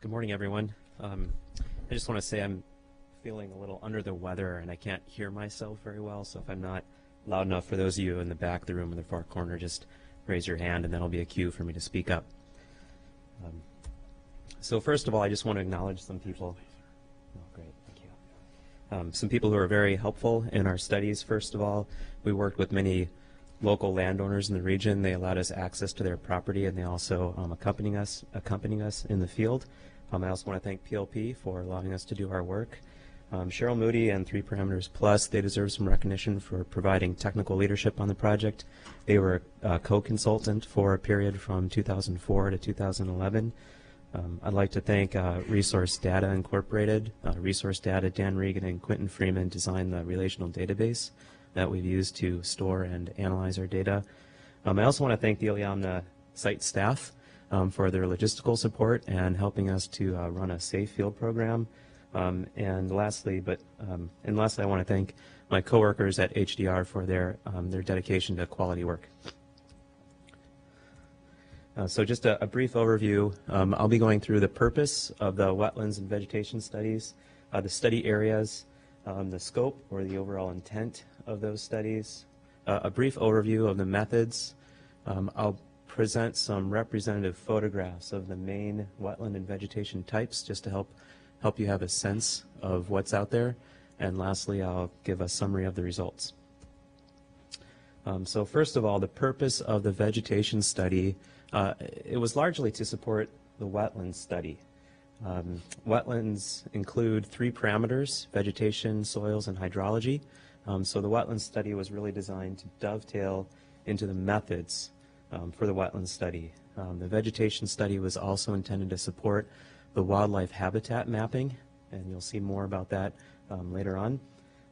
Good morning, everyone. I just want to say I'm feeling a little under the weather and I can't hear myself very well, so if I'm not loud enough for those of you in the back of the room in the far corner, just raise your hand and that'll be a cue for me to speak up. So first of all, I just want to acknowledge some people. Oh, great, thank you. Some people who are very helpful in our studies. First of all, we worked with many local landowners in the region. They allowed us access to their property, and they also accompanying us in the field. I also want to thank PLP for allowing us to do our work. Cheryl Moody and 3Parameters Plus, they deserve some recognition for providing technical leadership on the project. They were a co-consultant for a period from 2004 to 2011. I'd like to thank Resource Data Incorporated. Resource Data, Dan Regan and Quentin Freeman designed the relational database that we've used to store and analyze our data. I also want to thank the Iliamna site staff for their logistical support and helping us to run a safe field program. And lastly, I want to thank my coworkers at HDR for their dedication to quality work. So just a brief overview. I'll be going through the purpose of the wetlands and vegetation studies, the study areas, the scope or the overall intent of those studies, a brief overview of the methods. I'll present some representative photographs of the main wetland and vegetation types just to help you have a sense of what's out there. And lastly, I'll give a summary of the results. So first of all, the purpose of the vegetation study, it was largely to support the wetlands study. Wetlands include 3 parameters: vegetation, soils, and hydrology. So the wetlands study was really designed to dovetail into the methods for the wetlands study. The vegetation study was also intended to support the wildlife habitat mapping, and you'll see more about that later on.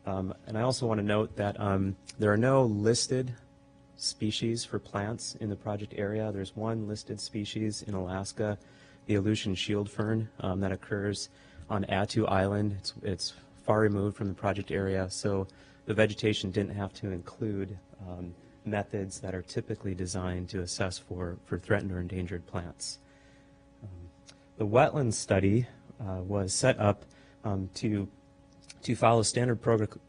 And I also want to note that there are no listed species for plants in the project area. There's one listed species in Alaska, the Aleutian shield fern, that occurs on Attu Island. It's far removed from the project area, so the vegetation didn't have to include methods that are typically designed to assess for threatened or endangered plants. The wetlands study was set up to follow standard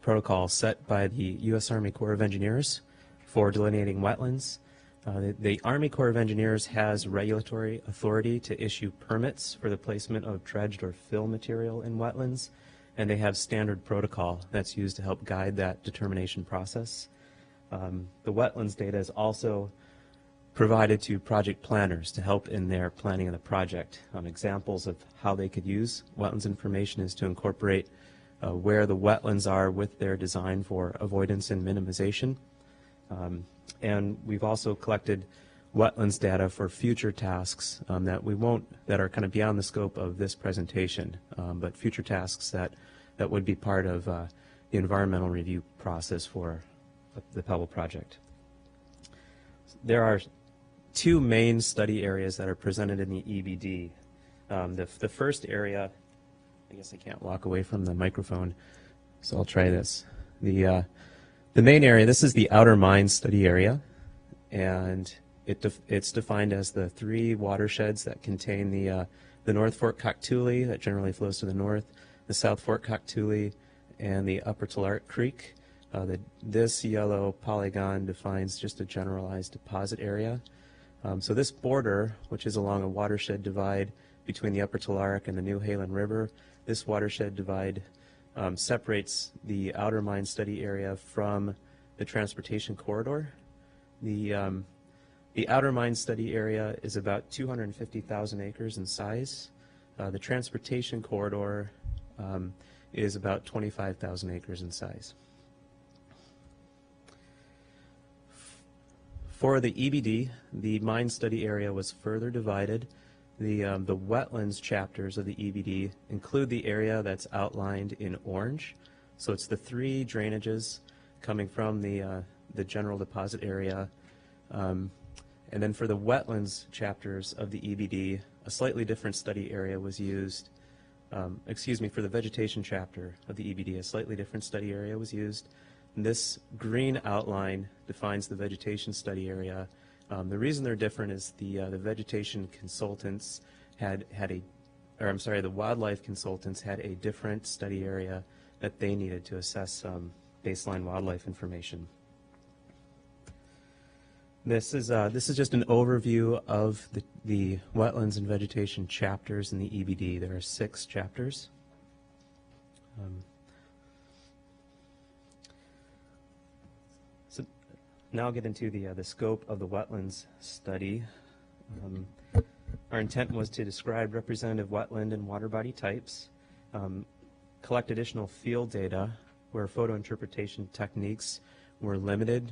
protocol set by the U.S. Army Corps of Engineers for delineating wetlands. The Army Corps of Engineers has regulatory authority to issue permits for the placement of dredged or fill material in wetlands, and they have standard protocol that's used to help guide that determination process. The wetlands data is also provided to project planners to help in their planning of the project. Examples of how they could use wetlands information is to incorporate where the wetlands are with their design for avoidance and minimization. And we've also collected wetlands data for future tasks that are kind of beyond the scope of this presentation, but future tasks that would be part of the environmental review process for the Pebble project. There are 2 main study areas that are presented in the EBD. The first area, I guess I can't walk away from the microphone, so I'll try this. The main area, this is the outer mine study area, and it's defined as the 3 watersheds that contain the North Fork Cockatoolie that generally flows to the north, the South Fork Cockatoolie, and the Upper Tulark Creek. This yellow polygon defines just a generalized deposit area. So this border, which is along a watershed divide between the Upper Tulark and the New Halen River, this watershed divide separates the outer mine study area from the transportation corridor. The outer mine study area is about 250,000 acres in size. The transportation corridor is about 25,000 acres in size. For the EBD, the mine study area was further divided. The wetlands chapters of the EBD include the area that's outlined in orange. So it's the 3 drainages coming from the general deposit area. And then for the wetlands chapters of the EBD, a slightly different study area was used. For the vegetation chapter of the EBD, a slightly different study area was used. This green outline defines the vegetation study area. The reason they're different is the vegetation consultants had a the wildlife consultants had a different study area that they needed to assess baseline wildlife information. This is just an overview of the wetlands and vegetation chapters in the EBD. There are 6 chapters. So now I'll get into the scope of the wetlands study. Our intent was to describe representative wetland and water body types, collect additional field data where photo interpretation techniques were limited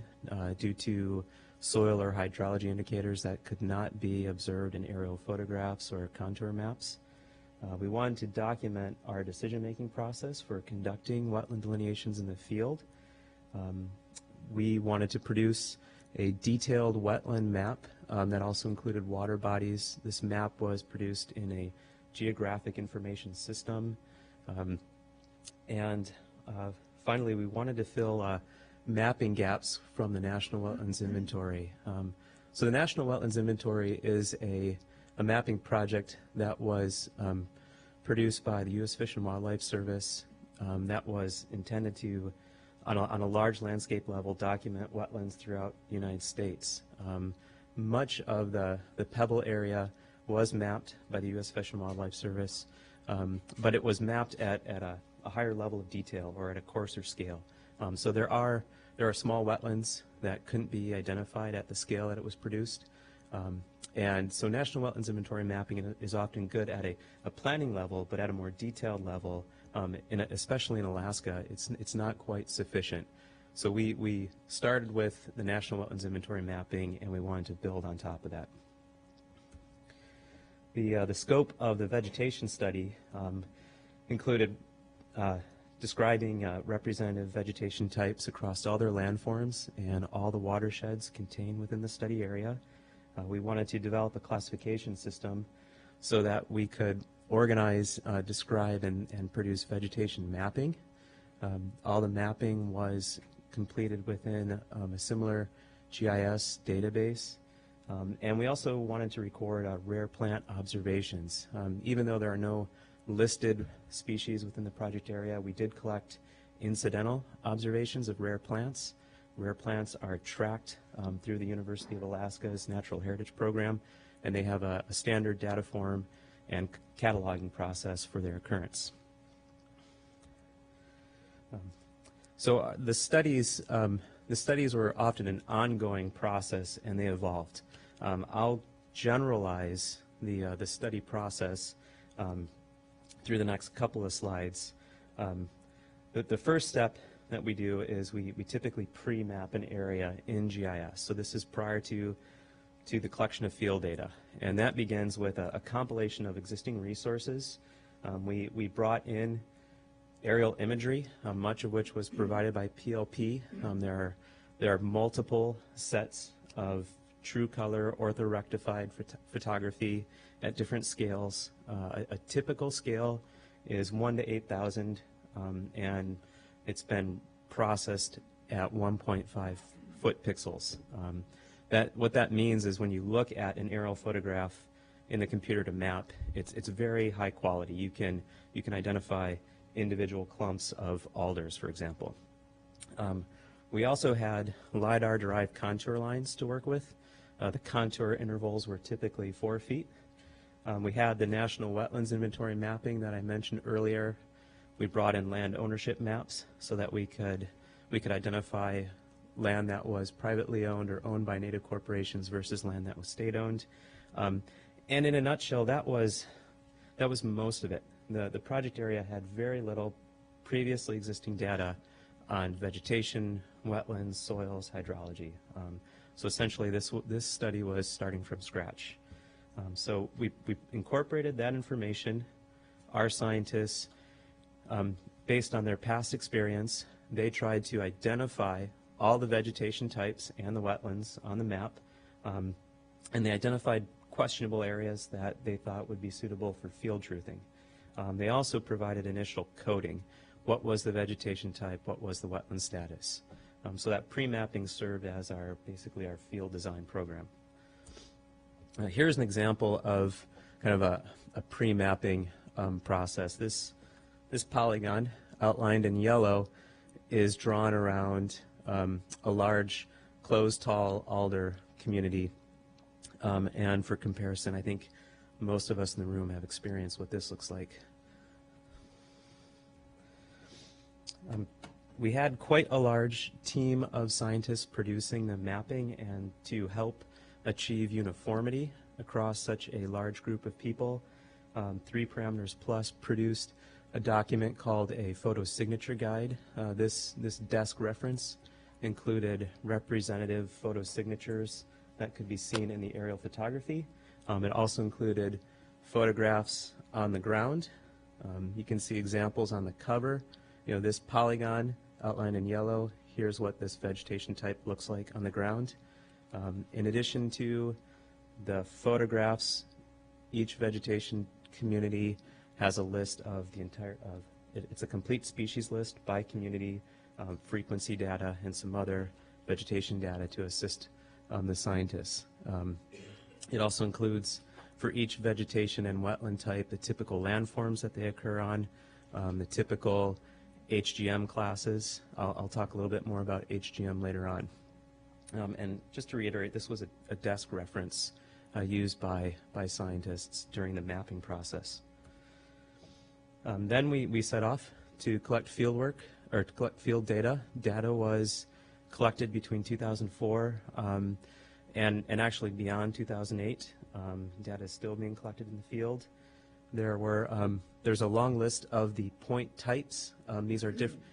due to soil or hydrology indicators that could not be observed in aerial photographs or contour maps. We wanted to document our decision-making process for conducting wetland delineations in the field. We wanted to produce a detailed wetland map that also included water bodies. This map was produced in a geographic information system. Finally, we wanted to fill mapping gaps from the National Wetlands Inventory. So the National Wetlands Inventory is a mapping project that was produced by the U.S. Fish and Wildlife Service that was intended to, on a large landscape level, document wetlands throughout the United States. Much of the Pebble area was mapped by the U.S. Fish and Wildlife Service, but it was mapped at a higher level of detail or at a coarser scale. So there are small wetlands that couldn't be identified at the scale that it was produced. And so National Wetlands Inventory mapping is often good at a planning level, but at a more detailed level, especially in Alaska, it's not quite sufficient. So we started with the National Wetlands Inventory mapping, and we wanted to build on top of that. The scope of the vegetation study included describing representative vegetation types across all their landforms and all the watersheds contained within the study area. We wanted to develop a classification system so that we could organize, describe, and produce vegetation mapping. All the mapping was completed within a similar GIS database. And we also wanted to record rare plant observations. Even though there are no listed species within the project area, we did collect incidental observations of rare plants. Rare plants are tracked through the University of Alaska's Natural Heritage Program, and they have a standard data form and cataloging process for their occurrence. So the studies were often an ongoing process, and they evolved. I'll generalize the study process through the next couple of slides. The first step that we do is we typically pre-map an area in GIS. So this is prior to the collection of field data, and that begins with a compilation of existing resources. We brought in aerial imagery, much of which was provided by PLP. There are multiple sets of true color orthorectified photography at different scales. A typical scale is 1 to 8,000, and it's been processed at 1.5 foot pixels. What that means is when you look at an aerial photograph in the computer to map, it's very high quality. You can identify individual clumps of alders, for example. We also had LiDAR-derived contour lines to work with. The contour intervals were typically 4 feet. We had the National Wetlands Inventory mapping that I mentioned earlier. We brought in land ownership maps so that we could identify land that was privately owned or owned by native corporations versus land that was state-owned. And in a nutshell, that was most of it. The project area had very little previously existing data on vegetation, wetlands, soils, hydrology. So essentially, this study was starting from scratch. So we incorporated that information. Our scientists, based on their past experience, they tried to identify all the vegetation types and the wetlands on the map, and they identified questionable areas that they thought would be suitable for field truthing. They also provided initial coding. What was the vegetation type? What was the wetland status? So that pre-mapping served as basically our field design program. Here's an example of kind of a pre-mapping process. This polygon, outlined in yellow, is drawn around a large closed tall alder community. And for comparison, I think most of us in the room have experienced what this looks like. We had quite a large team of scientists producing the mapping, and to help achieve uniformity across such a large group of people, 3Parameters Plus produced a document called a photo signature guide. This desk reference included representative photo signatures that could be seen in the aerial photography. It also included photographs on the ground. You can see examples on the cover. You know, this polygon outlined in yellow, here's what this vegetation type looks like on the ground. In addition to the photographs, each vegetation community has a list of the entire, it's a complete species list by community, frequency data, and some other vegetation data to assist the scientists. It also includes, for each vegetation and wetland type, the typical landforms that they occur on, the typical HGM classes. I'll talk a little bit more about HGM later on. And just to reiterate, this was a desk reference used by scientists during the mapping process. Then we set off to collect field work, or to collect field data. Data was collected between 2004 and actually beyond 2008. Data is still being collected in the field. There's a long list of the point types. These are different.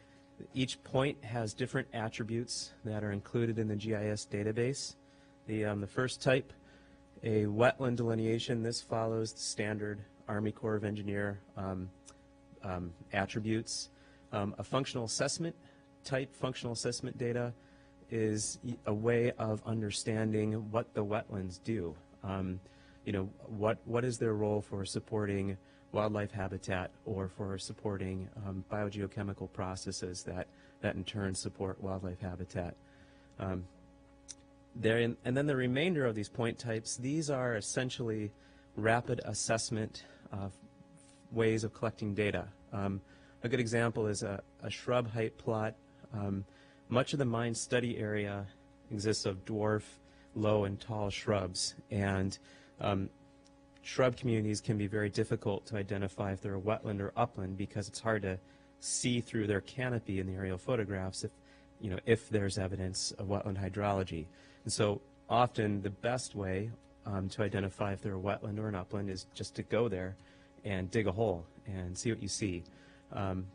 Each point has different attributes that are included in the GIS database. The first type, a wetland delineation. This follows the standard Army Corps of Engineer attributes. A functional assessment type, functional assessment data, is a way of understanding what the wetlands do. You know, what is their role for supporting wildlife habitat or for supporting biogeochemical processes that in turn support wildlife habitat. And then the remainder of these point types, these are essentially rapid assessment ways of collecting data. A good example is a shrub height plot. Much of the mine study area consists of dwarf, low, and tall shrubs, and shrub communities can be very difficult to identify if they're a wetland or upland because it's hard to see through their canopy in the aerial photographs if there's evidence of wetland hydrology. And so often the best way to identify if they're a wetland or an upland is just to go there and dig a hole and see what you see.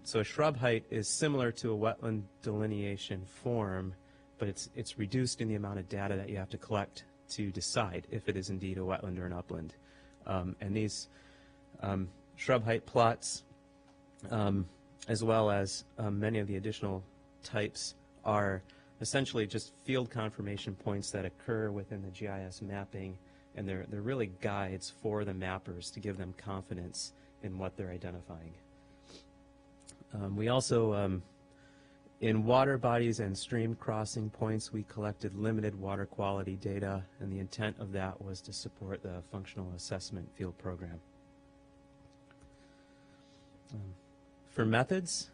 So a shrub height is similar to a wetland delineation form, but it's reduced in the amount of data that you have to collect to decide if it is indeed a wetland or an upland. And these shrub height plots, as well as many of the additional types, are essentially just field confirmation points that occur within the GIS mapping, and they're really guides for the mappers to give them confidence in what they're identifying. We also, in water bodies and stream crossing points, we collected limited water quality data, and the intent of that was to support the functional assessment field program. For methods,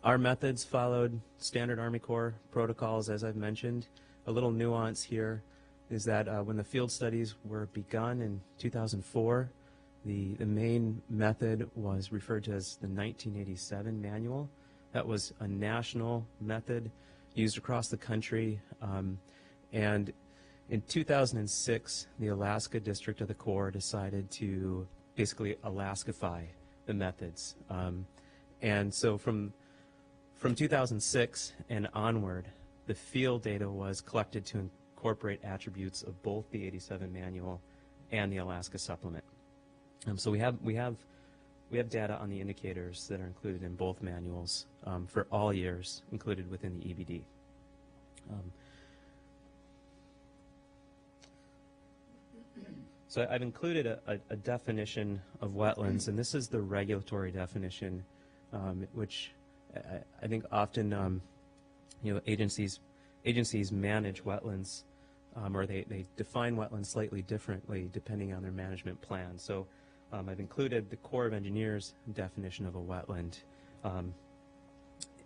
our methods followed standard Army Corps protocols, as I've mentioned. A little nuance here is that when the field studies were begun in 2004, the main method was referred to as the 1987 manual. That was a national method used across the country. And in 2006, the Alaska District of the Corps decided to basically Alaskify the methods. And so from 2006 and onward, the field data was collected to incorporate attributes of both the 87 manual and the Alaska supplement. So we have data on the indicators that are included in both manuals for all years included within the EBD. So I've included a definition of wetlands, and this is the regulatory definition, which I think often agencies manage wetlands, or they define wetlands slightly differently depending on their management plan. So I've included the Corps of Engineers definition of a wetland,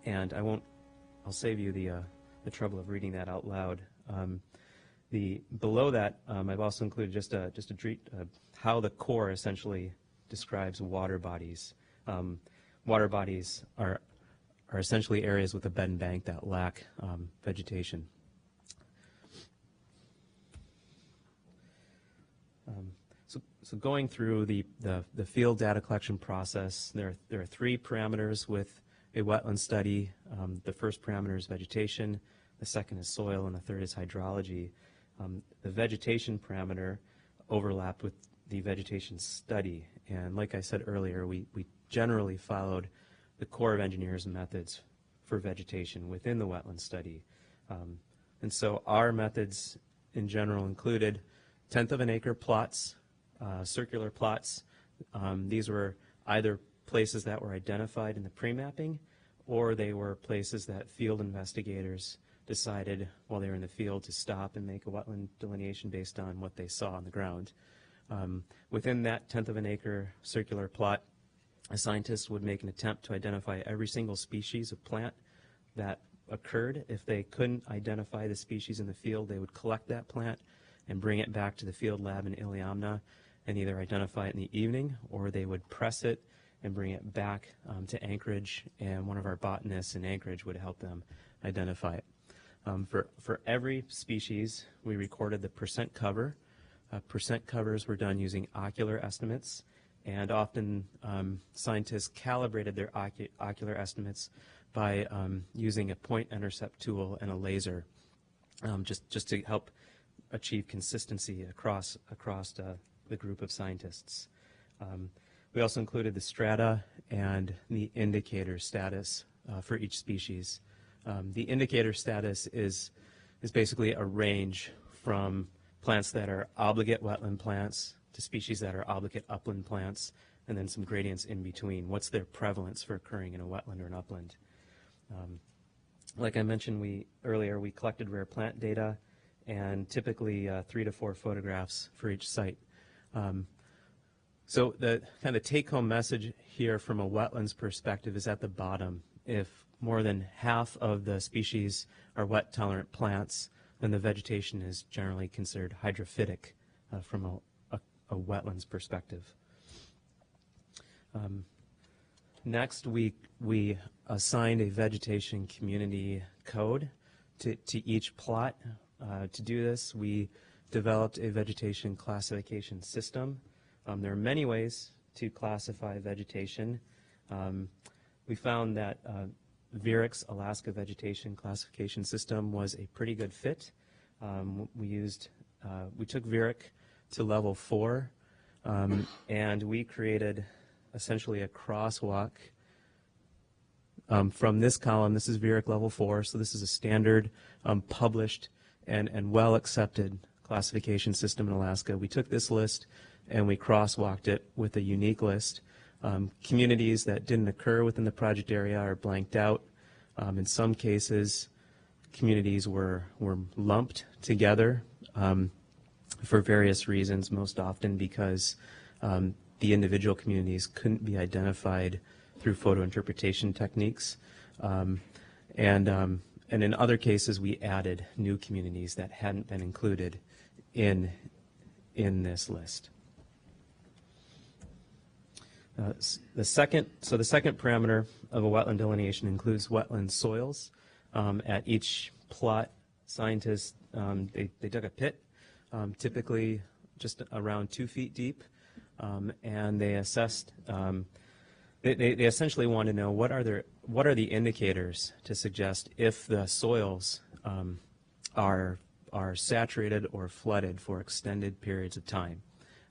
and I'll save you the trouble of reading that out loud. Below that, I've also included just how the Corps essentially describes water bodies. Water bodies are essentially areas with a bed and bank that lack vegetation. So going through the field data collection process, there are 3 parameters with a wetland study. The first parameter is vegetation, the second is soil, and the third is hydrology. The vegetation parameter overlapped with the vegetation study, and like I said earlier, we generally followed the Corps of Engineers methods for vegetation within the wetland study. And so our methods in general included tenth of an acre plots, circular plots. These were either places that were identified in the pre-mapping, or they were places that field investigators decided while they were in the field to stop and make a wetland delineation based on what they saw on the ground. Within that tenth of an acre circular plot, a scientist would make an attempt to identify every single species of plant that occurred. If they couldn't identify the species in the field, they would collect that plant and bring it back to the field lab in Iliamna and either identify it in the evening, or they would press it and bring it back to Anchorage, and one of our botanists in Anchorage would help them identify it. For every species, we recorded the percent cover. Percent covers were done using ocular estimates, and often scientists calibrated their ocular estimates by using a point intercept tool and a laser, just to help achieve consistency across the group of scientists. We also included the strata and the indicator status for each species. The indicator status is basically a range from plants that are obligate wetland plants to species that are obligate upland plants, and then some gradients in between. What's their prevalence for occurring in a wetland or an upland? Like I mentioned earlier, we collected rare plant data, and typically 3 to 4 photographs for each site. So the kind of take-home message here from a wetlands perspective is at the bottom. If more than half of the species are wet-tolerant plants, then the vegetation is generally considered hydrophytic from a wetlands perspective. Next, we assigned a vegetation community code to each plot. To do this, we developed a vegetation classification system. There are many ways to classify vegetation. We found that Vierik's Alaska Vegetation Classification System was a pretty good fit. We took Vierik to level 4, and we created essentially a crosswalk from this column. This is Vierik level 4, so this is a standard, published, and well-accepted classification system in Alaska. We took this list and we crosswalked it with a unique list. Communities that didn't occur within the project area are blanked out. In some cases, communities were lumped together for various reasons, most often because the individual communities couldn't be identified through photo interpretation techniques. And in other cases, we added new communities that hadn't been included in this list. The second parameter of a wetland delineation includes wetland soils. At each plot, scientists they dug a pit, typically just around 2 feet deep, and they assessed. They essentially want to know what are the indicators to suggest if the soils are saturated or flooded for extended periods of time.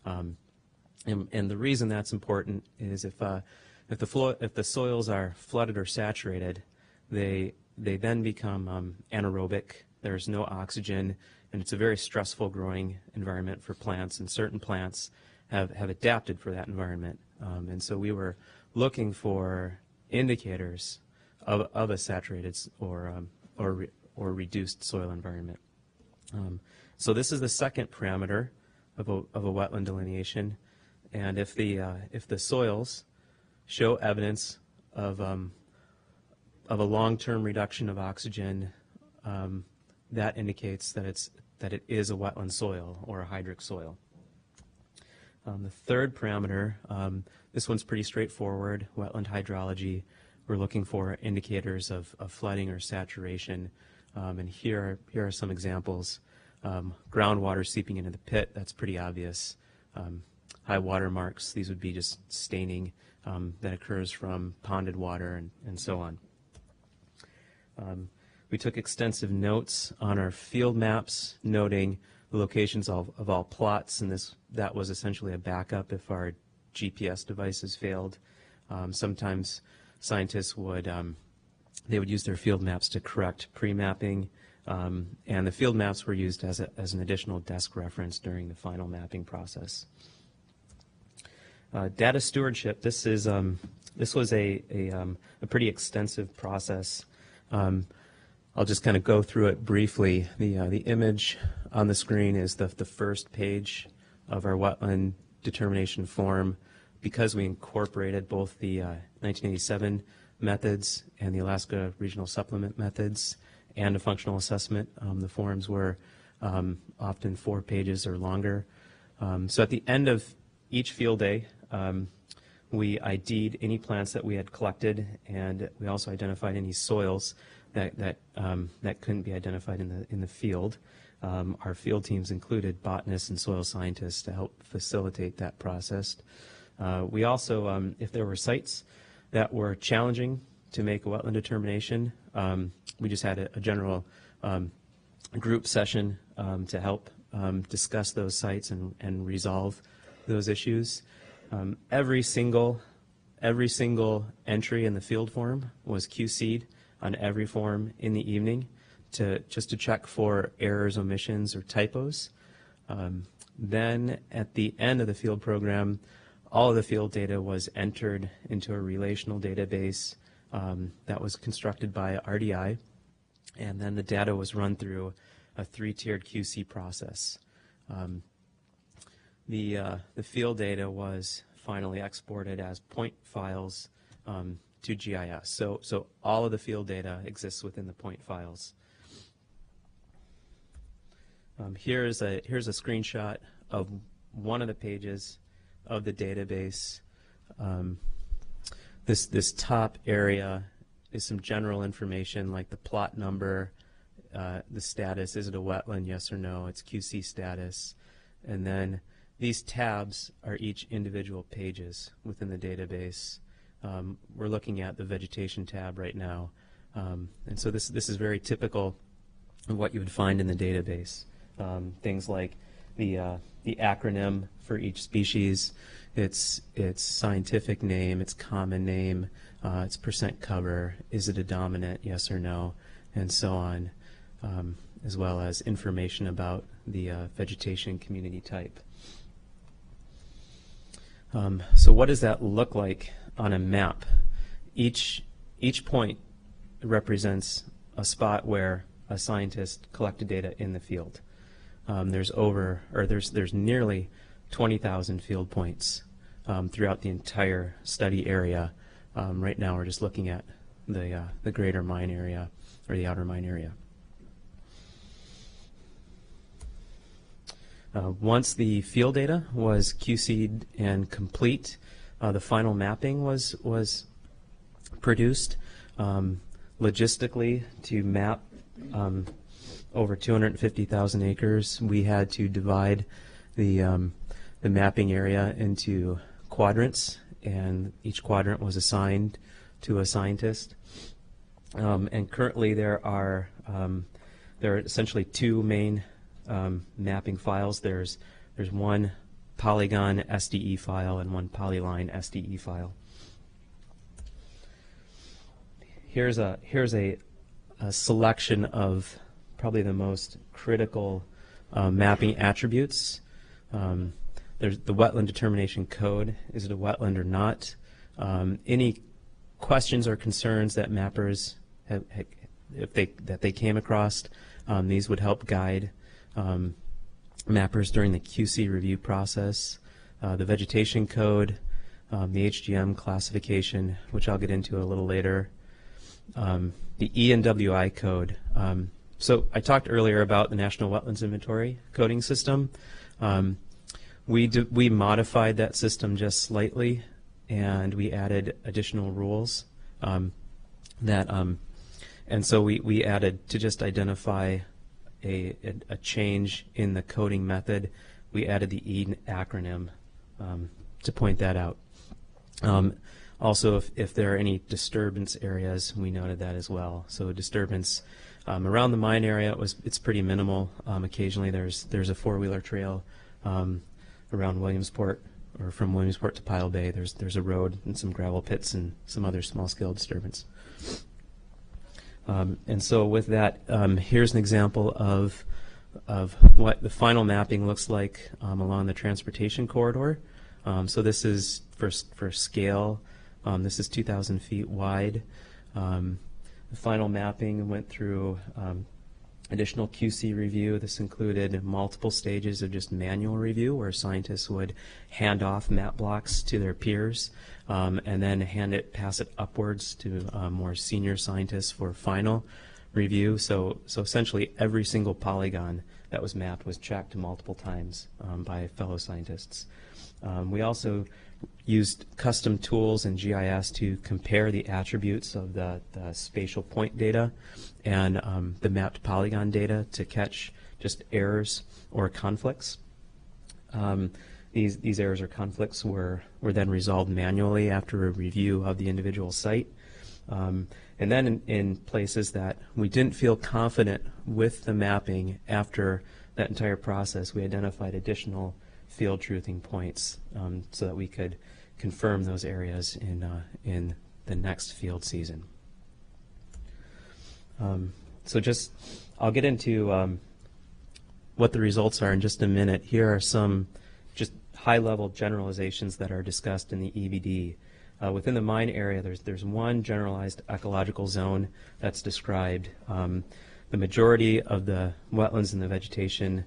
And the reason that's important is if the soils are flooded or saturated, they then become anaerobic. There's no oxygen, and it's a very stressful growing environment for plants. And certain plants have adapted for that environment. And so we were looking for indicators of a saturated or reduced soil environment. So this is the second parameter of a wetland delineation. and if the soils show evidence of a long-term reduction of oxygen, that indicates that it is a wetland soil or a hydric soil. The third parameter, this one's pretty straightforward, wetland hydrology. We're looking for indicators of flooding or saturation, and here are some examples. Groundwater seeping into the pit, that's pretty obvious. High water marks, these would be just staining that occurs from ponded water and so on. We took extensive notes on our field maps, noting the locations of all plots, and that was essentially a backup if our GPS devices failed. Sometimes scientists would use their field maps to correct pre-mapping, and the field maps were used as an additional desk reference during the final mapping process. Data stewardship. This was a pretty extensive process. I'll just kind of go through it briefly. The image on the screen is the first page of our wetland determination form. Because we incorporated both the 1987 methods and the Alaska Regional Supplement methods and a functional assessment, the forms were often 4 pages or longer. So at the end of each field day, we ID'd any plants that we had collected, and we also identified any soils that couldn't be identified in the field. Our field teams included botanists and soil scientists to help facilitate that process. We also, if there were sites that were challenging to make a wetland determination, we just had a general group session to help discuss those sites and resolve those issues. Every single entry in the field form was QC'd on every form in the evening just to check for errors, omissions, or typos. Then at the end of the field program, all of the field data was entered into a relational database that was constructed by RDI, and then the data was run through a 3-tiered QC process. The field data was finally exported as point files to GIS. So all of the field data exists within the point files. Here's a screenshot of one of the pages of the database. This top area is some general information like the plot number, the status, is it a wetland, yes or no, its QC status, and then these tabs are each individual pages within the database. We're looking at the vegetation tab right now, and so this is very typical of what you would find in the database. Things like the acronym for each species, its scientific name, its common name, its percent cover, is it a dominant, yes or no, and so on, as well as information about the vegetation community type. So what does that look like on a map? Each point represents a spot where a scientist collected data in the field. There's nearly 20,000 field points throughout the entire study area. Right now we're just looking at the greater mine area or the outer mine area. Once the field data was QC'd and complete, the final mapping was produced. Logistically, to map over 250,000 acres, we had to divide the mapping area into quadrants, and each quadrant was assigned to a scientist. And currently there are essentially 2 main mapping files. There's one polygon SDE file and one polyline SDE file. Here's a selection of probably the most critical mapping attributes. There's the wetland determination code. Is it a wetland or not? Any questions or concerns that mappers that they came across, these would help guide mappers during the QC review process. the vegetation code, the HGM classification, which I'll get into a little later, the E and WI code. So I talked earlier about the National Wetlands Inventory coding system. We modified that system just slightly, and we added additional rules and so we added, to just identify a change in the coding method, we added the E acronym to point that out. Also, if there are any disturbance areas, we noted that as well. So disturbance around the mine area, it's pretty minimal. Occasionally there's a four-wheeler trail around Williamsport, or from Williamsport to Pile Bay. There's a road and some gravel pits and some other small-scale disturbance. And so with that, here's an example of what the final mapping looks like along the transportation corridor. So this is for scale. This is 2,000 feet wide. The final mapping went through additional QC review. This included multiple stages of just manual review, where scientists would hand off map blocks to their peers and then pass it upwards to more senior scientists for final review. So essentially every single polygon that was mapped was checked multiple times by fellow scientists. We also used custom tools in GIS to compare the attributes of the spatial point data and the mapped polygon data to catch just errors or conflicts. These errors or conflicts were then resolved manually after a review of the individual site. And then in places that we didn't feel confident with the mapping after that entire process, we identified additional field truthing points so that we could confirm those areas in the next field season. I'll get into what the results are in just a minute. Here are some just high-level generalizations that are discussed in the EBD. Within the mine area, there's one generalized ecological zone that's described. The majority of the wetlands and the vegetation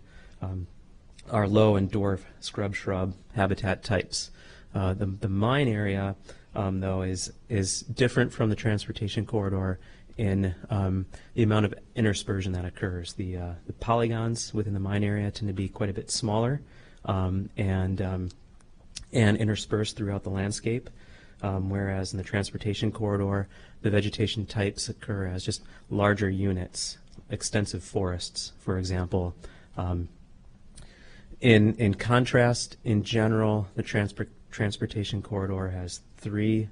are low and dwarf scrub habitat types. The mine area, though, is different from the transportation corridor in the amount of interspersion that occurs. The polygons within the mine area tend to be quite a bit smaller and interspersed throughout the landscape, whereas in the transportation corridor, the vegetation types occur as just larger units, extensive forests, for example. In contrast, in general, the transportation corridor has three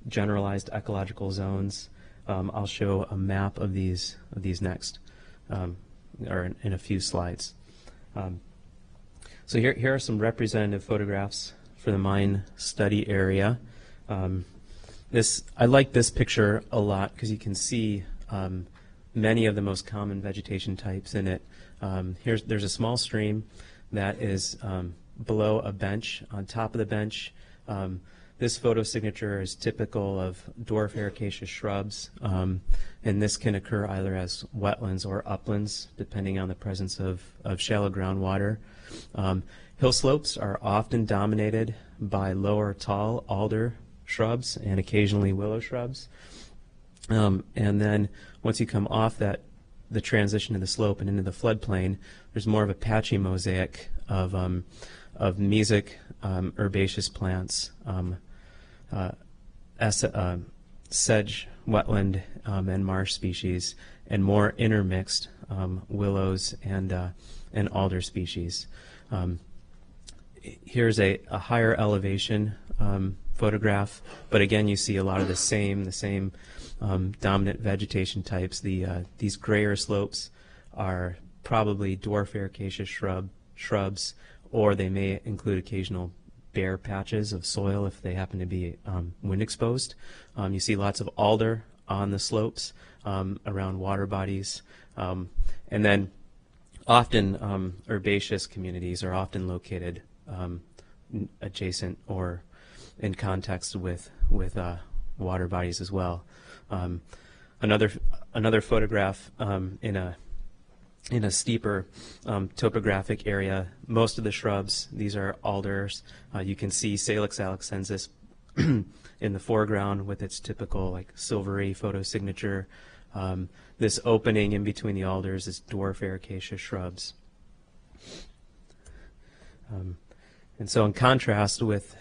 generalized ecological zones. I'll show a map of these next, or in a few slides. So here are some representative photographs for the mine study area. I like this picture a lot because you can see many of the most common vegetation types in it. There's a small stream that is below a bench. On top of the bench, this photo signature is typical of dwarf ericaceous shrubs, and this can occur either as wetlands or uplands, depending on the presence of shallow groundwater. Hill slopes are often dominated by lower tall alder shrubs and occasionally willow shrubs. And then once you come off the transition to the slope and into the floodplain, there's more of a patchy mosaic of mesic herbaceous plants, sedge, wetland, and marsh species, and more intermixed willows and alder species. Here's a higher elevation photograph, but again you see a lot of the same dominant vegetation types. These grayer slopes are probably dwarf ericaceous shrubs, or they may include occasional bare patches of soil if they happen to be wind exposed. You see lots of alder on the slopes around water bodies, and then often herbaceous communities are often located adjacent or in context with water bodies as well. Another photograph in in a steeper topographic area. Most of the shrubs, these are alders. You can see Salix alexensis in the foreground with its typical like silvery photosignature. This opening in between the alders is dwarf ericaceous shrubs. And so in contrast with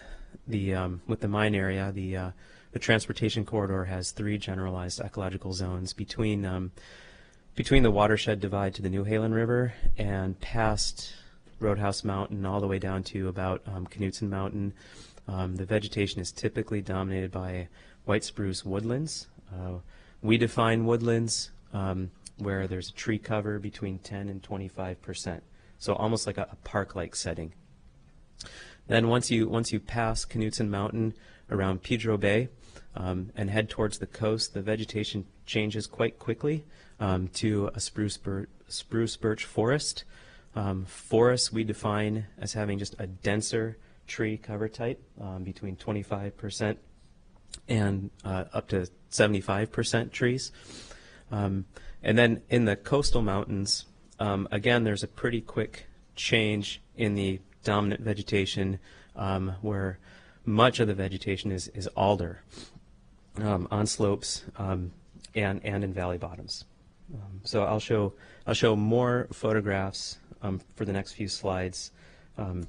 the mine area, the transportation corridor has 3 generalized ecological zones between the watershed divide to the New Halen River and past Roadhouse Mountain all the way down to about Knutson Mountain. The vegetation is typically dominated by white spruce woodlands. We define woodlands where there's a tree cover between 10 and 25%, so almost like a park-like setting. Then once you pass Knutson Mountain around Pedro Bay and head towards the coast, the vegetation changes quite quickly to a spruce birch forest. Forests we define as having just a denser tree cover type between 25% and up to 75% trees. And then in the coastal mountains, again, there's a pretty quick change in the dominant vegetation where much of the vegetation is alder on slopes and in valley bottoms. So I'll show more photographs for the next few slides to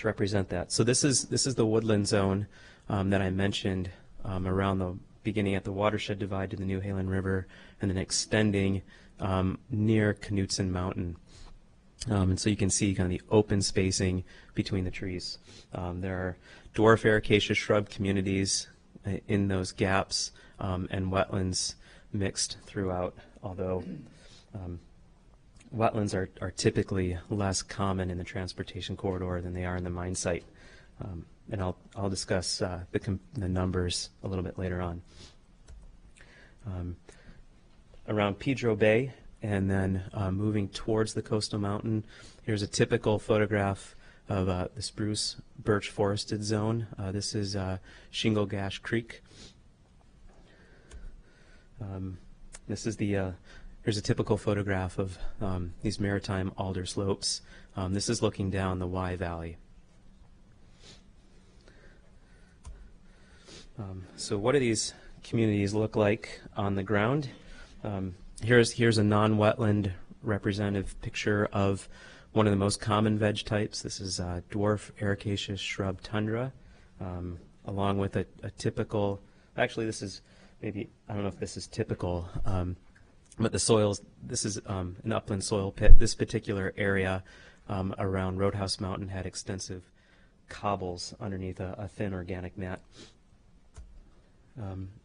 represent that. So this is the woodland zone that I mentioned around the beginning at the watershed divide to the New Halen River and then extending near Knutson Mountain. And so you can see kind of the open spacing between the trees. There are dwarf ericaceous shrub communities in those gaps and wetlands mixed throughout, although wetlands are typically less common in the transportation corridor than they are in the mine site. And I'll discuss the numbers a little bit later on. Around Pedro Bay and then moving towards the coastal mountain, here's a typical photograph of the spruce birch forested zone. This is Shingle Gash Creek. This is here's a typical photograph of these maritime alder slopes. This is looking down the Wye Valley. So what do these communities look like on the ground? Here's a non-wetland representative picture of one of the most common veg types. This is dwarf ericaceous shrub tundra, along with a typical, actually this is maybe, I don't know if this is typical, but the soils, this is an upland soil pit. This particular area around Roadhouse Mountain had extensive cobbles underneath a thin organic mat.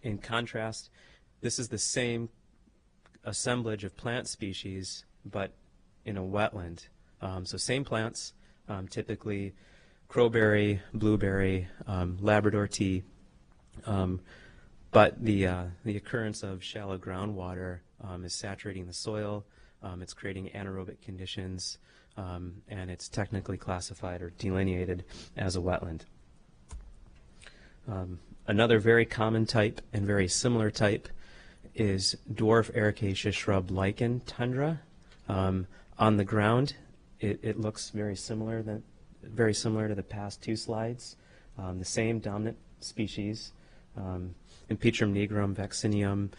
In contrast, this is the same assemblage of plant species, but in a wetland. So same plants, typically crowberry, blueberry, Labrador tea, but the occurrence of shallow groundwater is saturating the soil. It's creating anaerobic conditions, and it's technically classified or delineated as a wetland. Another very common type and very similar type is dwarf ericaceous shrub lichen tundra. On the ground, it looks very similar to the past two slides. The same dominant species, Impetrum nigrum, vaccinium,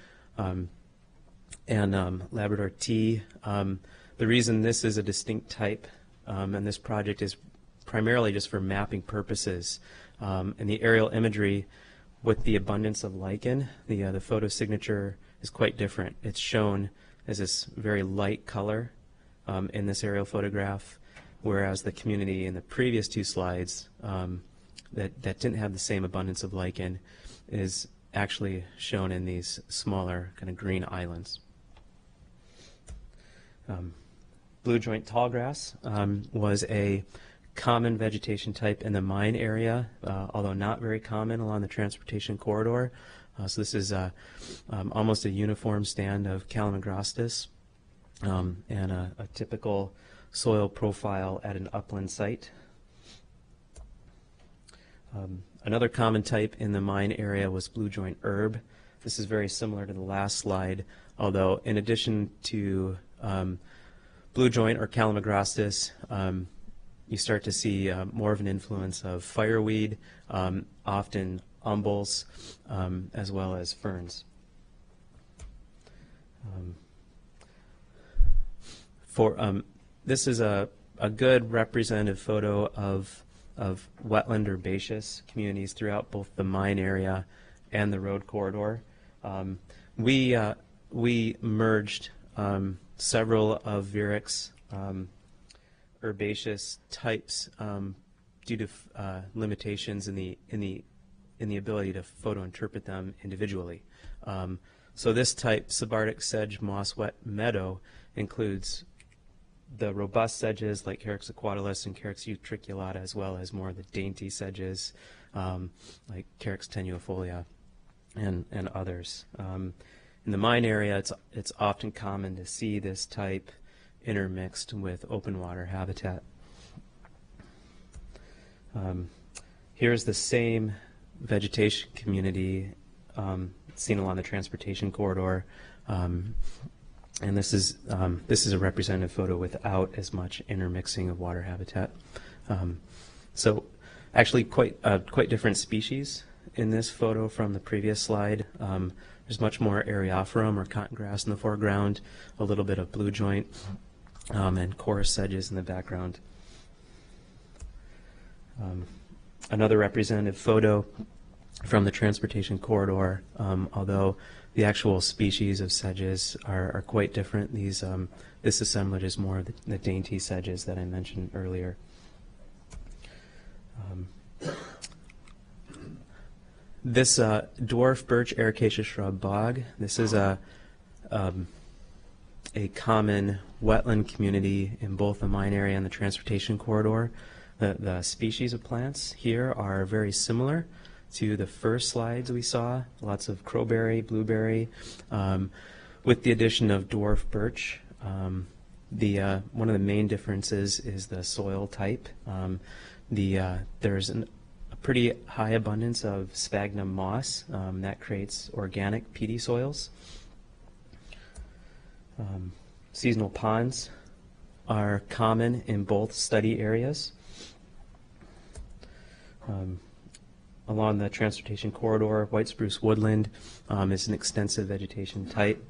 and Labrador tea. The reason this is a distinct type, and this project is primarily just for mapping purposes, and the aerial imagery with the abundance of lichen, the photosignature is quite different. It's shown as this very light color in this aerial photograph, whereas the community in the previous two slides that didn't have the same abundance of lichen is actually shown in these smaller kind of green islands. Blue joint tallgrass was a common vegetation type in the mine area, although not very common along the transportation corridor. So this is almost a uniform stand of Calamagrostis and a typical soil profile at an upland site. Another common type in the mine area was blue joint herb. This is very similar to the last slide, although in addition to blue joint or calamagrostis, you start to see more of an influence of fireweed, often umbels, as well as ferns. This is a good representative photo of wetland herbaceous communities throughout both the mine area and the road corridor. We merged several of Vierik's herbaceous types due to limitations in the ability to photo interpret them individually. So this type, subarctic sedge moss wet meadow, includes the robust sedges like Carex aquatilis and Carex utriculata, as well as more of the dainty sedges like Carex tenuifolia and others. In the mine area, it's often common to see this type intermixed with open water habitat. Here's the same vegetation community seen along the transportation corridor, and this is a representative photo without as much intermixing of water habitat. So actually quite different species in this photo from the previous slide. There's much more Eriophorum or cotton grass in the foreground, a little bit of blue joint, and coarse sedges in the background. Another representative photo from the transportation corridor, although the actual species of sedges are quite different. This assemblage is more of the dainty sedges that I mentioned earlier. This dwarf birch ericaceous shrub bog, this is a common wetland community in both the mine area and the transportation corridor. The species of plants here are very similar to the first slides we saw. Lots of crowberry, blueberry, with the addition of dwarf birch. One of the main differences is the soil type. There's a pretty high abundance of sphagnum moss that creates organic peaty soils. Seasonal ponds are common in both study areas. Along the transportation corridor, white spruce woodland is an extensive vegetation type.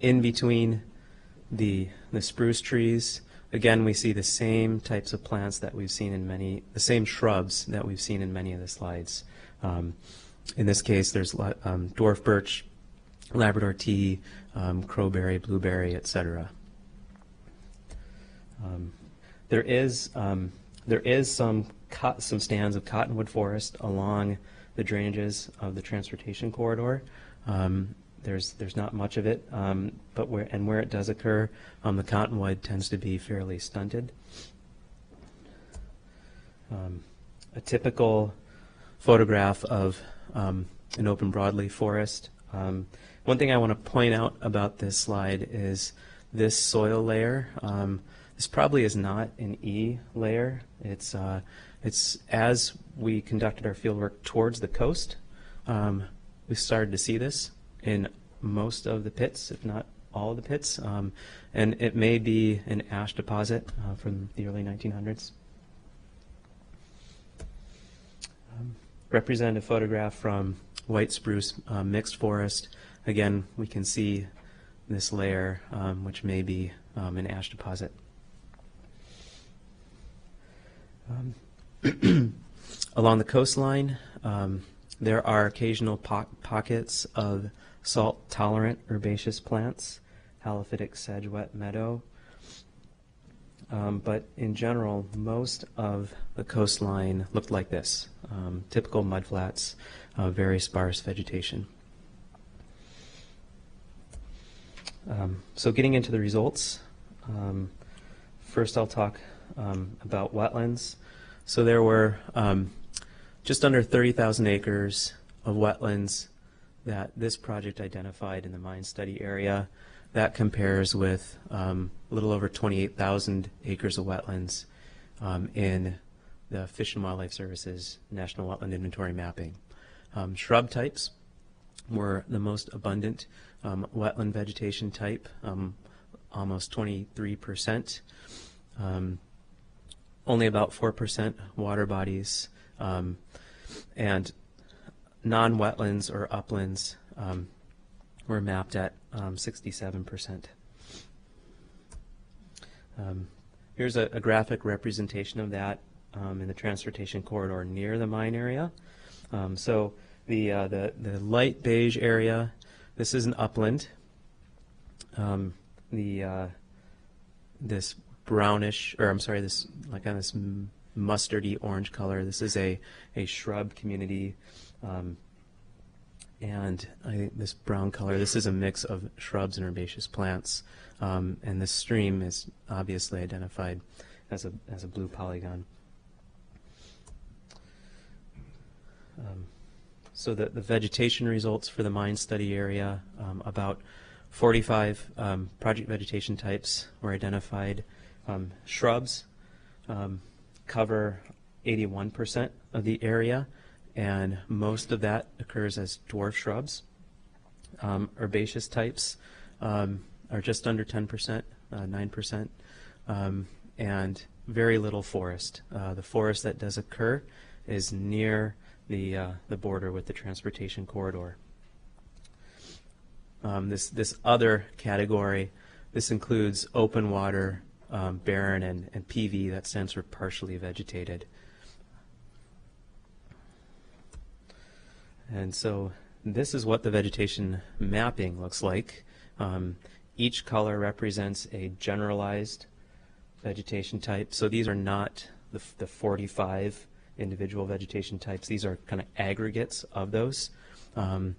In between the spruce trees, again, we see the same types of plants that we've seen in the same shrubs that we've seen in many of the slides. In this case, there's dwarf birch, Labrador tea, crowberry, blueberry, etc. There is some stands of cottonwood forest along the drainages of the transportation corridor. There's not much of it, but where it does occur, the cottonwood tends to be fairly stunted. A typical photograph of an open broadleaf forest. One thing I want to point out about this slide is this soil layer. This probably is not an E layer. It's as we conducted our fieldwork towards the coast, we started to see this in most of the pits, if not all of the pits, and it may be an ash deposit from the early 1900s. Representative photograph from white spruce mixed forest. Again, we can see this layer, which may be an ash deposit. Along the coastline, there are occasional pockets of salt-tolerant herbaceous plants, halophytic sedge wet meadow, but in general, most of the coastline looked like this, typical mudflats, very sparse vegetation. So getting into the results, first I'll talk about wetlands. So there were just under 30,000 acres of wetlands that this project identified in the mine study area. That compares with a little over 28,000 acres of wetlands in the Fish and Wildlife Service's National Wetland Inventory mapping. Shrub types were the most abundant wetland vegetation type, almost 23%. Only about 4% water bodies, and non-wetlands or uplands were mapped at 67%. Here's a graphic representation of that in the transportation corridor near the mine area. So the light beige area, this is an upland. This brownish, or I'm sorry, this like on this mustardy orange color, this is a shrub community. And I think this brown color, this is a mix of shrubs and herbaceous plants. And this stream is obviously identified as a blue polygon. So the vegetation results for the mine study area, about 45 project vegetation types were identified. Shrubs cover 81% of the area, and most of that occurs as dwarf shrubs. Herbaceous types are just under 10%, 9%, and very little forest. The forest that does occur is near the border with the transportation corridor. This other category, this includes open water, barren, and PV, that stands for partially vegetated. And so this is what the vegetation mapping looks like. Each color represents a generalized vegetation type. So these are not the 45 individual vegetation types. These are kind of aggregates of those. And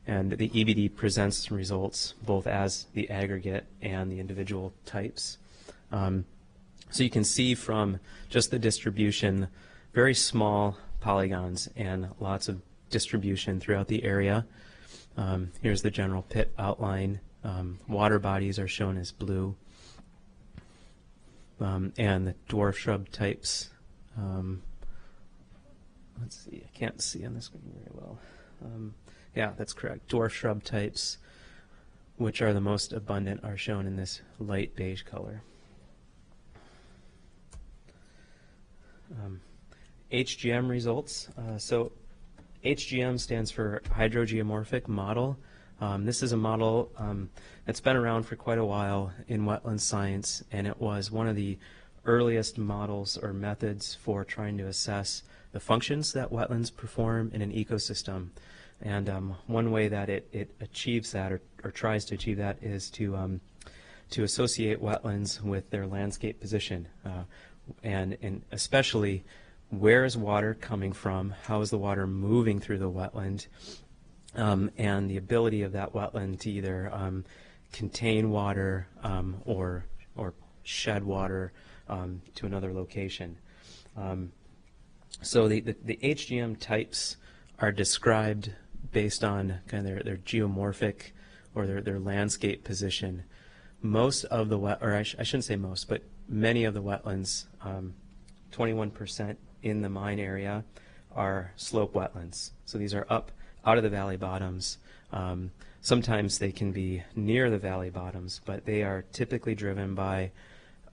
the EBD presents results both as the aggregate and the individual types. So you can see from just the distribution, very small polygons and lots of distribution throughout the area. Here's the general pit outline. Water bodies are shown as blue. And the dwarf shrub types, let's see, I can't see on the screen very well. Yeah, that's correct. Dwarf shrub types, which are the most abundant, are shown in this light beige color. HGM results. So HGM stands for hydrogeomorphic model. This is a model that's been around for quite a while in wetland science, and it was one of the earliest models or methods for trying to assess the functions that wetlands perform in an ecosystem. And one way that it achieves that, or tries to achieve that, is to associate wetlands with their landscape position, and especially where is water coming from, how is the water moving through the wetland, and the ability of that wetland to either contain water or shed water to another location. So the HGM types are described based on kind of their geomorphic or their landscape position. Most of the I shouldn't say most, but many of the wetlands, 21% in the mine area, are slope wetlands. So these are up out of the valley bottoms. Sometimes they can be near the valley bottoms, but they are typically driven by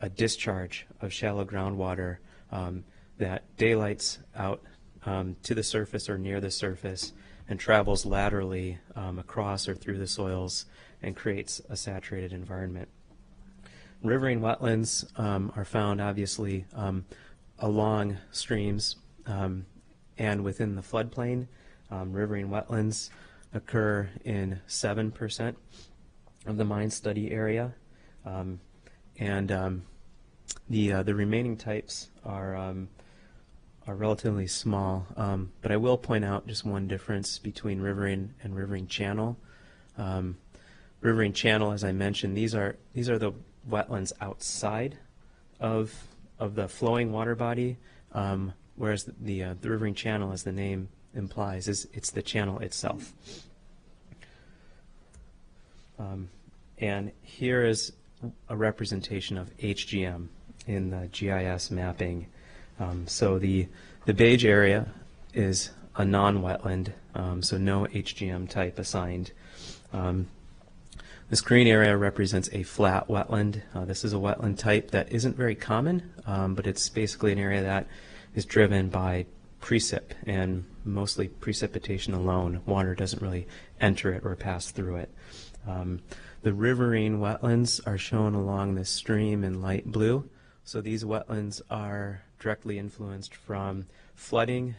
a discharge of shallow groundwater that daylights out to the surface or near the surface and travels laterally across or through the soils and creates a saturated environment. Riverine wetlands are found obviously along streams and within the floodplain. Riverine wetlands occur in 7% of the mine study area, and the remaining types are relatively small. But I will point out just one difference between riverine and riverine channel. Riverine channel, as I mentioned, these are the wetlands outside of the flowing water body, whereas the riverine channel, as the name implies, it's the channel itself. And here is a representation of HGM in the GIS mapping. So the beige area is a non-wetland, so no HGM type assigned. The This green area represents a flat wetland. This is a wetland type that isn't very common, but it's basically an area that is driven by precip, and mostly precipitation alone. Water doesn't really enter it or pass through it. The riverine wetlands are shown along this stream in light blue. So these wetlands are directly influenced from flooding,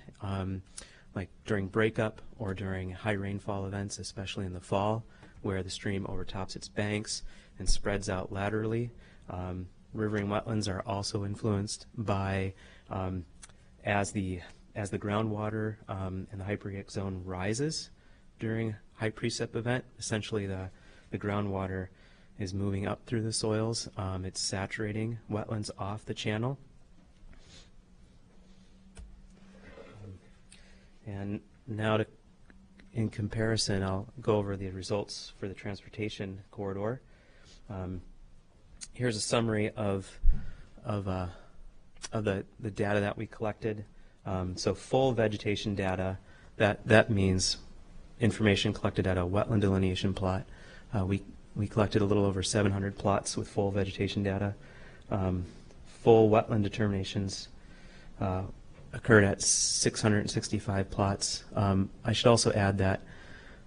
like during breakup or during high rainfall events, especially in the fall, where the stream overtops its banks and spreads out laterally. Riverine wetlands are also influenced by as the groundwater in the hypergeic zone rises during high precip event. Essentially, the groundwater is moving up through the soils. It's saturating wetlands off the channel. And now, in comparison, I'll go over the results for the transportation corridor. Here's a summary of the data that we collected. So full vegetation data, that means information collected at a wetland delineation plot. We collected a little over 700 plots with full vegetation data. Full wetland determinations occurred at 665 plots. I should also add that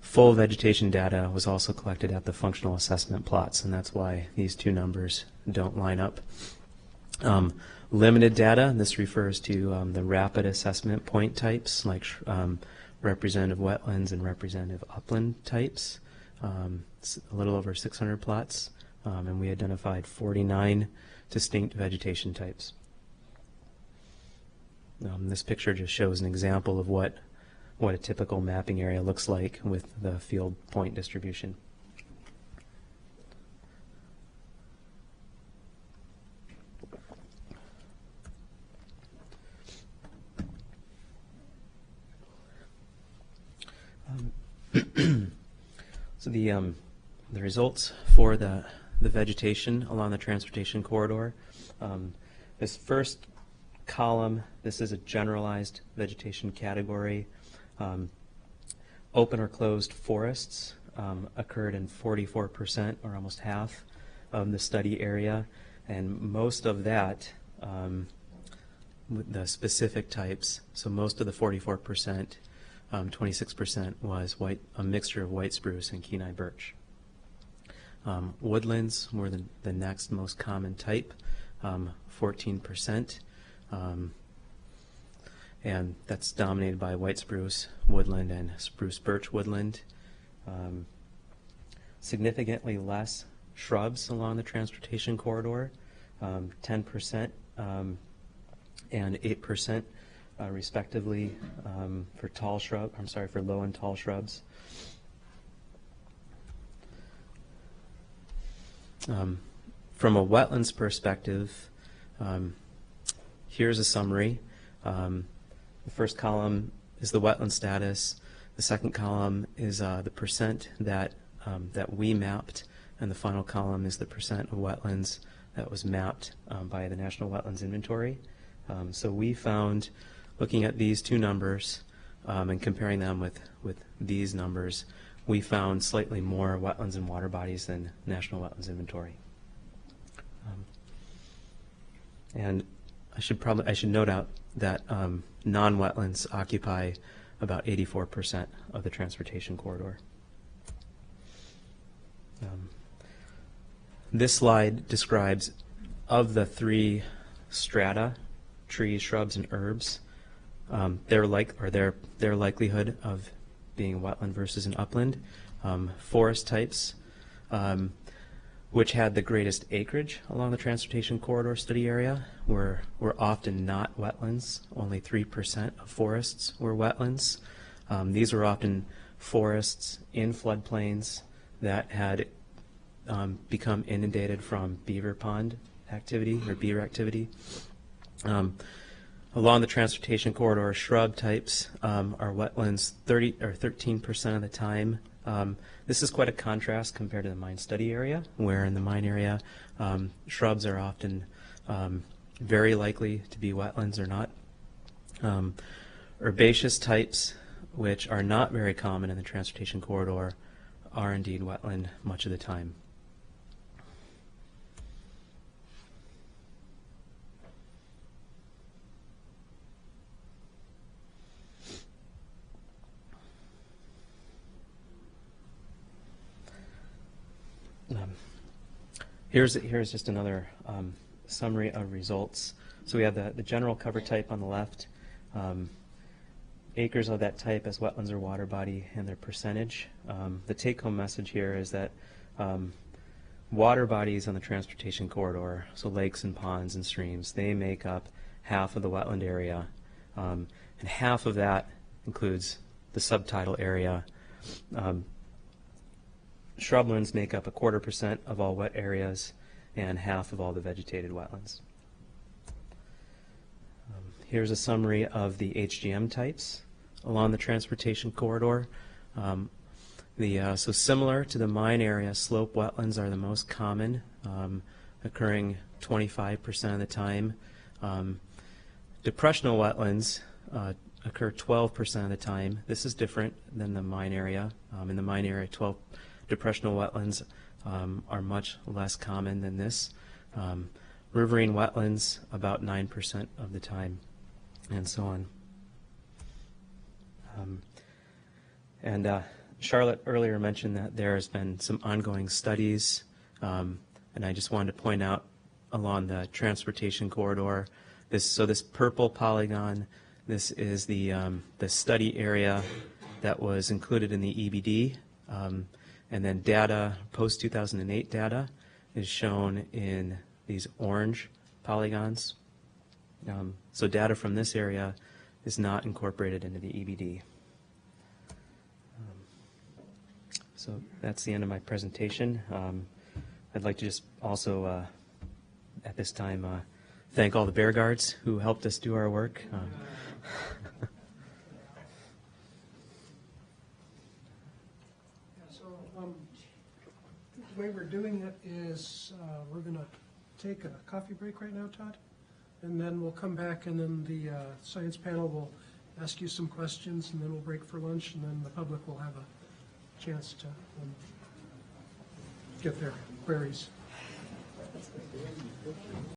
full vegetation data was also collected at the functional assessment plots, and that's why these two numbers don't line up. Limited data, this refers to the rapid assessment point types, like representative wetlands and representative upland types. It's a little over 600 plots, and we identified 49 distinct vegetation types. This picture just shows an example of what a typical mapping area looks like with the field point distribution. So the results for the vegetation along the transportation corridor. This first column, this is a generalized vegetation category. Open or closed forests occurred in 44%, or almost half, of the study area, and most of that, the specific types, so most of the 44%, 26% was a mixture of white spruce and Kenai birch. Woodlands were the next most common type, 14%, and that's dominated by white spruce woodland and spruce birch woodland. Significantly less shrubs along the transportation corridor, 10% and 8%. Respectively, for low and tall shrubs. From a wetlands perspective, here's a summary. The first column is the wetland status. The second column is the percent that we mapped, and the final column is the percent of wetlands that was mapped by the National Wetlands Inventory. So we found, looking at these two numbers and comparing them with these numbers, we found slightly more wetlands and water bodies than National Wetlands Inventory. And I should note out that non-wetlands occupy about 84% of the transportation corridor. This slide describes, of the three strata, trees, shrubs, and herbs, their likelihood of being wetland versus an upland. Forest types, which had the greatest acreage along the transportation corridor study area, were often not wetlands. Only 3% of forests were wetlands. These were often forests in floodplains that had become inundated from beaver pond activity or beaver activity. Along the transportation corridor, shrub types are wetlands 13% of the time. This is quite a contrast compared to the mine study area, where in the mine area, shrubs are often very likely to be wetlands or not. Herbaceous types, which are not very common in the transportation corridor, are indeed wetland much of the time. Here's just another summary of results. So we have the general cover type on the left, acres of that type as wetlands or water body, and their percentage. The take-home message here is that water bodies on the transportation corridor, so lakes and ponds and streams, they make up half of the wetland area, and half of that includes the subtidal area. Shrublands make up 1/4% of all wet areas and half of all the vegetated wetlands. Here's a summary of the HGM types along the transportation corridor. So similar to the mine area, slope wetlands are the most common, occurring 25% of the time. Depressional wetlands occur 12% of the time. This is different than the mine area. In the mine area, depressional wetlands are much less common than this. Riverine wetlands, about 9% of the time, and so on. Charlotte earlier mentioned that there has been some ongoing studies, and I just wanted to point out along the transportation corridor, this purple polygon, this is the study area that was included in the EBD. And then data, post-2008 data, is shown in these orange polygons. So data from this area is not incorporated into the EBD. So that's the end of my presentation. I'd like to just also, at this time, thank all the bear guards who helped us do our work. The way we're doing it is we're going to take a coffee break right now, Todd, and then we'll come back, and then the science panel will ask you some questions, and then we'll break for lunch, and then the public will have a chance to get their queries.